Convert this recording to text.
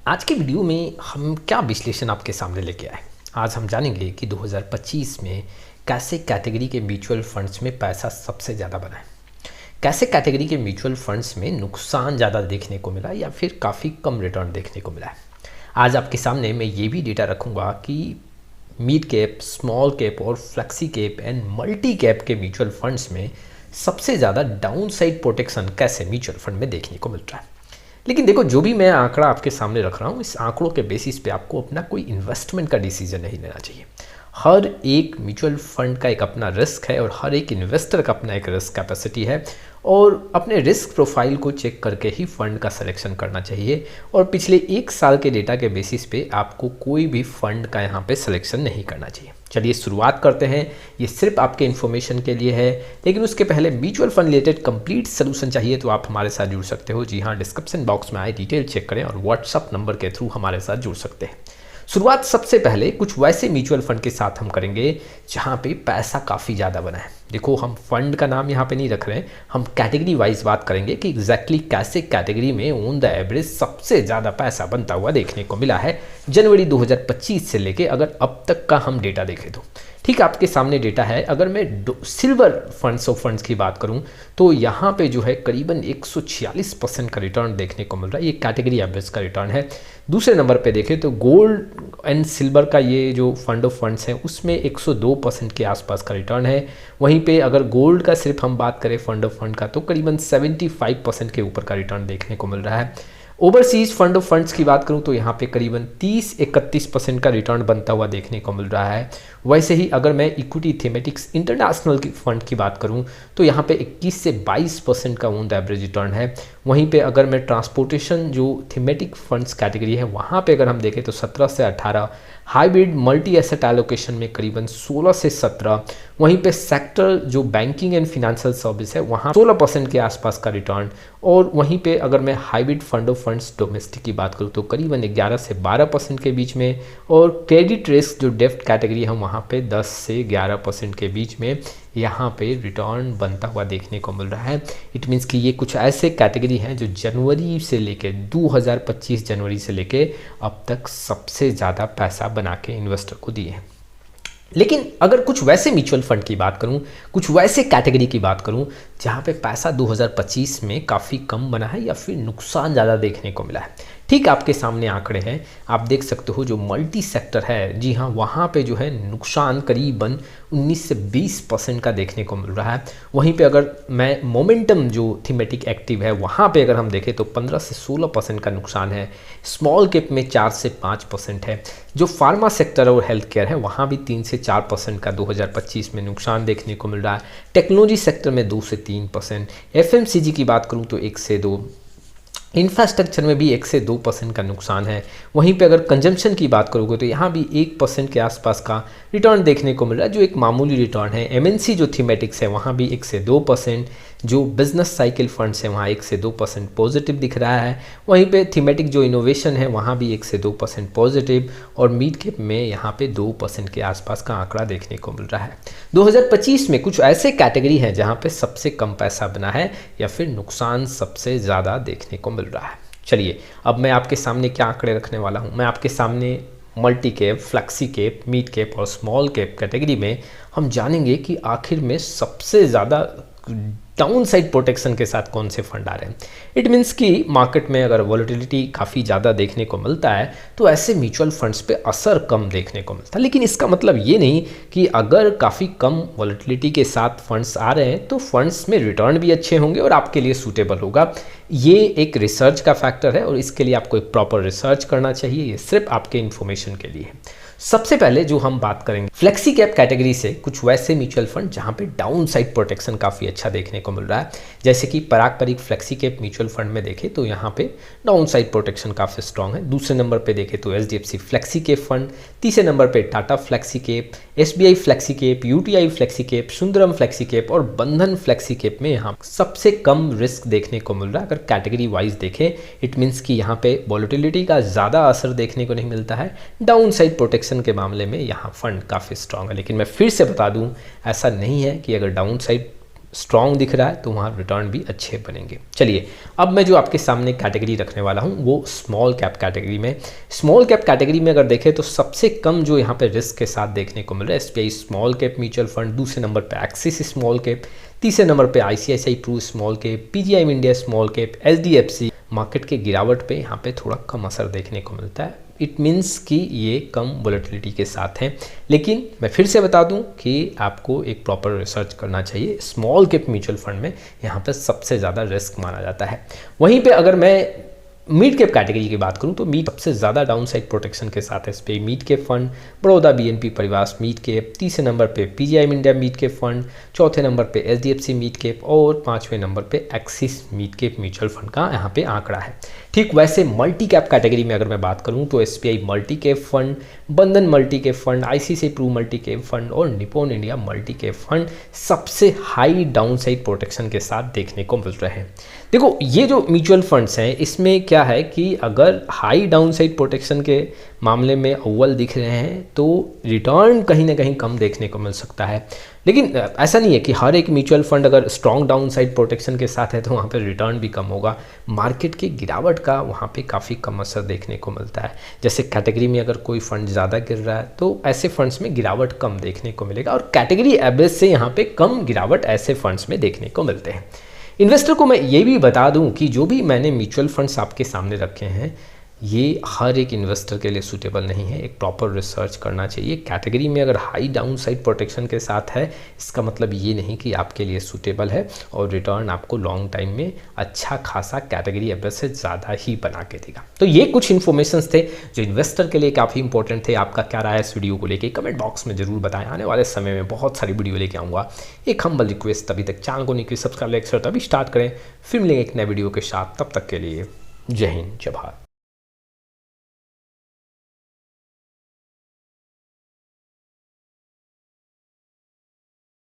आज के वीडियो में हम क्या विश्लेषण आपके सामने लेके आए। आज हम जानेंगे कि 2025 में कैसे कैटेगरी के म्यूचुअल फंड्स में पैसा सबसे ज़्यादा बना है, कैसे कैटेगरी के म्यूचुअल फंड्स में नुकसान ज़्यादा देखने को मिला या फिर काफ़ी कम रिटर्न देखने को मिला है। आज आपके सामने मैं ये भी डेटा रखूँगा कि मिड कैप, स्मॉल कैप और flexi cap and multi cap के म्यूचुअल फंड्स में सबसे ज़्यादा डाउन साइड प्रोटेक्शन कैसे म्यूचुअल फंड में देखने को मिल रहा है। लेकिन देखो, जो भी मैं आंकड़ा आपके सामने रख रहा हूँ, इस आंकड़ों के बेसिस पे आपको अपना कोई इन्वेस्टमेंट का डिसीजन नहीं लेना चाहिए। हर एक म्यूचुअल फंड का एक अपना रिस्क है और हर एक इन्वेस्टर का अपना एक रिस्क कैपेसिटी है और अपने रिस्क प्रोफाइल को चेक करके ही फंड का सिलेक्शन करना चाहिए। और पिछले एक साल के डेटा के बेसिस पे आपको कोई भी फंड का यहाँ पे सिलेक्शन नहीं करना चाहिए। चलिए शुरुआत करते हैं। ये सिर्फ आपके इन्फॉर्मेशन के लिए है, लेकिन उसके पहले mutual fund related complete solution चाहिए तो आप हमारे साथ जुड़ सकते हो। जी हाँ, डिस्क्रिप्शन बॉक्स में आए डिटेल चेक करें और व्हाट्सअप नंबर के थ्रू हमारे साथ जुड़ सकते हैं। शुरुआत सबसे पहले कुछ वैसे म्यूचुअल फंड के साथ हम करेंगे जहाँ पे पैसा काफ़ी ज़्यादा बना है। देखो, हम फंड का नाम यहाँ पे नहीं रख रहे हैं, हम कैटेगरी वाइज बात करेंगे कि एग्जैक्टली कैसे कैटेगरी में ऑन द एवरेज सबसे ज़्यादा पैसा बनता हुआ देखने को मिला है जनवरी 2025 से लेके अगर अब तक का हम डेटा देखें तो। ठीक, आपके सामने डेटा है। अगर मैं सिल्वर फंड्स ऑफ फंड्स की बात करूं तो यहाँ पे जो है करीबन 146% का रिटर्न देखने को मिल रहा है। ये कैटेगरी एवरेज का रिटर्न है। दूसरे नंबर पे देखें तो गोल्ड एंड सिल्वर का ये जो फंड ऑफ फंड्स है उसमें 102% के आसपास का रिटर्न है। वहीं पे अगर गोल्ड का सिर्फ हम बात करें फंड ऑफ फंड का तो करीबन 75% के ऊपर का रिटर्न देखने को मिल रहा है। ओवरसीज फंड ऑफ फंड्स की बात करूं तो यहाँ पे करीबन 30-31% का रिटर्न बनता हुआ देखने को मिल रहा है। वैसे ही अगर मैं इक्विटी थीमेटिक्स इंटरनेशनल की फंड की बात करूं तो यहाँ पे 21 से 22% का ऑन द एवरेज रिटर्न है। वहीं पे अगर मैं ट्रांसपोर्टेशन जो थीमेटिक फंड्स कैटेगरी है वहाँ पे अगर हम देखें तो 17 से 18, हाइब्रिड मल्टी एसेट एलोकेशन में करीबन 16 से 17, वहीं पे सेक्टर जो बैंकिंग एंड फिनेंशियल सर्विस है वहाँ 16% के आसपास का रिटर्न। और वहीं पे अगर मैं hybrid fund of funds domestic की बात करूँ तो करीबन 11 से 12% के बीच में, और क्रेडिट रिस्क जो डेफ्ट कैटेगरी है वहाँ पे 10 से 11% के बीच में यहाँ पे रिटर्न बनता हुआ देखने को मिल रहा है। इट मीन्स कि ये कुछ ऐसे कैटेगरी हैं जो जनवरी से लेके 2025 जनवरी से लेके अब तक सबसे ज़्यादा पैसा बना के इन्वेस्टर को दिए हैं। लेकिन अगर कुछ वैसे म्यूचुअल फंड की बात करूं, कुछ वैसे कैटेगरी की बात करूं जहां पे पैसा 2025 में काफ़ी कम बना है या फिर नुकसान ज़्यादा देखने को मिला है, ठीक आपके सामने आंकड़े हैं। आप देख सकते हो जो मल्टी सेक्टर है, जी हाँ, वहाँ पे जो है नुकसान करीबन 19 से 20% का देखने को मिल रहा है। वहीं पे अगर मैं मोमेंटम जो थीमेटिक एक्टिव है वहाँ पे अगर हम देखें तो 15 से 16% का नुकसान है। स्मॉल कैप में 4 से 5% है। जो फार्मा सेक्टर और हेल्थ केयर है वहाँ भी 3 से 4% का 2025 में नुकसान देखने को मिल रहा है। टेक्नोलॉजी सेक्टर में 2 से 3%, एफएमसीजी की बात करूँ तो 1 से 2, इंफ्रास्ट्रक्चर में भी 1 से 2% का नुकसान है। वहीं पे अगर कंजम्पशन की बात करोगे तो यहाँ भी 1% के आसपास का रिटर्न देखने को मिल रहा है, जो एक मामूली रिटर्न है। एमएनसी जो थीमेटिक्स है वहाँ भी 1 से 2%, जो बिजनेस साइकिल फंड्स हैं वहाँ 1 से 2% पॉजिटिव दिख रहा है। वहीं पे थीमेटिक जो इनोवेशन है वहाँ भी 1 से 2% पॉजिटिव, और मिड कैप में यहाँ पे 2% के आसपास का आंकड़ा देखने को मिल रहा है। 2025 में कुछ ऐसे कैटेगरी हैं जहाँ पे सबसे कम पैसा बना है या फिर नुकसान सबसे ज़्यादा देखने को मिल रहा है। चलिए अब मैं आपके सामने क्या आंकड़े रखने वाला हूँ। मैं आपके सामने multi cap, flexi cap, mid cap और स्मॉल कैप कैटेगरी में हम जानेंगे कि आखिर में सबसे ज़्यादा डाउन साइड प्रोटेक्शन के साथ कौन से फंड आ रहे हैं। इट मीन्स कि मार्केट में अगर वॉलेटिलिटी काफ़ी ज़्यादा देखने को मिलता है तो ऐसे म्यूचुअल फंड्स पे असर कम देखने को मिलता है। लेकिन इसका मतलब ये नहीं कि अगर काफ़ी कम वॉलेटिलिटी के साथ फंड्स आ रहे हैं तो फंड्स में रिटर्न भी अच्छे होंगे और आपके लिए सूटेबल होगा। ये एक रिसर्च का फैक्टर है और इसके लिए आपको एक प्रॉपर रिसर्च करना चाहिए। ये सिर्फ आपके इन्फॉर्मेशन के लिए है। सबसे पहले जो हम बात करेंगे फ्लेक्सी कैप कैटेगरी से कुछ वैसे म्यूचुअल फंड जहां पे डाउन साइड प्रोटेक्शन काफ़ी अच्छा देखने को मिल रहा है, जैसे कि पराग परिक फ्लेक्सी कैप म्यूचुअल फंड में देखें तो यहाँ पे डाउन साइड प्रोटेक्शन काफ़ी स्ट्रांग है। दूसरे नंबर पे देखें तो एचडीएफसी फ्लेक्सी कैप फंड, तीसरे नंबर पे Tata flexi cap, SBI flexi cap, UTI flexi cap, Sundaram flexi cap और बंधन फ्लेक्सी कैप में यहाँ सबसे कम रिस्क देखने को मिल रहा है। अगर कैटेगरी वाइज देखें इट मीन्स कि यहाँ पे वॉलेटिलिटी का ज़्यादा असर देखने को नहीं मिलता है। डाउन साइड प्रोटेक्शन के मामले में यहाँ फंड काफ़ी स्ट्रांग है। लेकिन मैं फिर से बता दूँ, ऐसा नहीं है कि अगर डाउन साइड स्ट्रॉन्ग दिख रहा है तो वहाँ रिटर्न भी अच्छे बनेंगे। चलिए अब मैं जो आपके सामने कैटेगरी रखने वाला हूँ वो स्मॉल कैप कैटेगरी में। स्मॉल कैप कैटेगरी में अगर देखें तो सबसे कम जो यहाँ पे रिस्क के साथ देखने को मिल रहा है SBI small cap mutual fund, दूसरे नंबर पे एक्सिस स्मॉल कैप, तीसरे नंबर पे ICICI pru small cap, PGI India small cap, HDFC. Market के गिरावट पे यहाँ पे थोड़ा कम असर देखने को मिलता है। इट मीन्स कि ये कम वोलेटिलिटी के साथ हैं, लेकिन मैं फिर से बता दूं कि आपको एक प्रॉपर रिसर्च करना चाहिए। स्मॉल कैप म्यूचुअल फंड में यहाँ पर सबसे ज़्यादा रिस्क माना जाता है। वहीं पे अगर मैं मिड कैप कैटेगरी की बात करूं तो मिड सबसे ज़्यादा डाउन साइड प्रोटेक्शन के साथ है इस पे mid cap fund, Baroda BNP परिवार मिड कैप, तीसरे नंबर पे PGI India mid cap fund, चौथे नंबर पे एचडीएफसी मिड कैप और पांचवें नंबर पे axis mid cap mutual fund का यहाँ पे आंकड़ा है। ठीक वैसे मल्टी कैप कैटेगरी में अगर मैं बात करूं तो SBI multi cap fund, Bandhan multi cap fund, ICICI Pru multi cap fund और Nippon India multi cap fund सबसे हाई डाउन साइड प्रोटेक्शन के साथ देखने को मिल रहे हैं। देखो ये जो म्यूचुअल फंड्स हैं इसमें क्या है कि अगर हाई डाउन साइड प्रोटेक्शन के मामले में अव्वल दिख रहे हैं तो रिटर्न कहीं ना कहीं कम देखने को मिल सकता है, लेकिन ऐसा नहीं है कि हर एक म्यूचुअल फंड अगर स्ट्रॉन्ग डाउन साइड प्रोटेक्शन के साथ है तो वहाँ पर रिटर्न भी कम होगा। मार्केट की गिरावट का वहाँ पे काफ़ी कम असर देखने को मिलता है। जैसे कैटेगरी में अगर कोई फंड ज़्यादा गिर रहा है तो ऐसे फंड्स में गिरावट कम देखने को मिलेगा और कैटेगरी एवरेज से यहाँ पे कम गिरावट ऐसे फंड्स में देखने को मिलते हैं। इन्वेस्टर को मैं ये भी बता दूं कि जो भी मैंने म्यूचुअल फंड्स आपके सामने रखे हैं ये हर एक इन्वेस्टर के लिए सूटेबल नहीं है। एक प्रॉपर रिसर्च करना चाहिए। कैटेगरी में अगर हाई डाउन साइड प्रोटेक्शन के साथ है इसका मतलब ये नहीं कि आपके लिए सूटेबल है और रिटर्न आपको लॉन्ग टाइम में अच्छा खासा कैटेगरी एवरेज से ज़्यादा ही बना के देगा। तो ये कुछ इन्फॉर्मेशंस थे जो इन्वेस्टर के लिए काफ़ी इंपॉर्टेंट थे। आपका क्या राय है इस वीडियो को लेकर कमेंट बॉक्स में जरूर बताएं। आने वाले समय में बहुत सारी वीडियो लेके आऊँगा। एक हम्बल रिक्वेस्ट, तभी तक चैनल को नहीं कि सब्सक्राइब लाइक शेयर तभी स्टार्ट करें। फिर मिलेंगे एक नए वीडियो के साथ, तब तक के लिए जय हिंद जय भारत।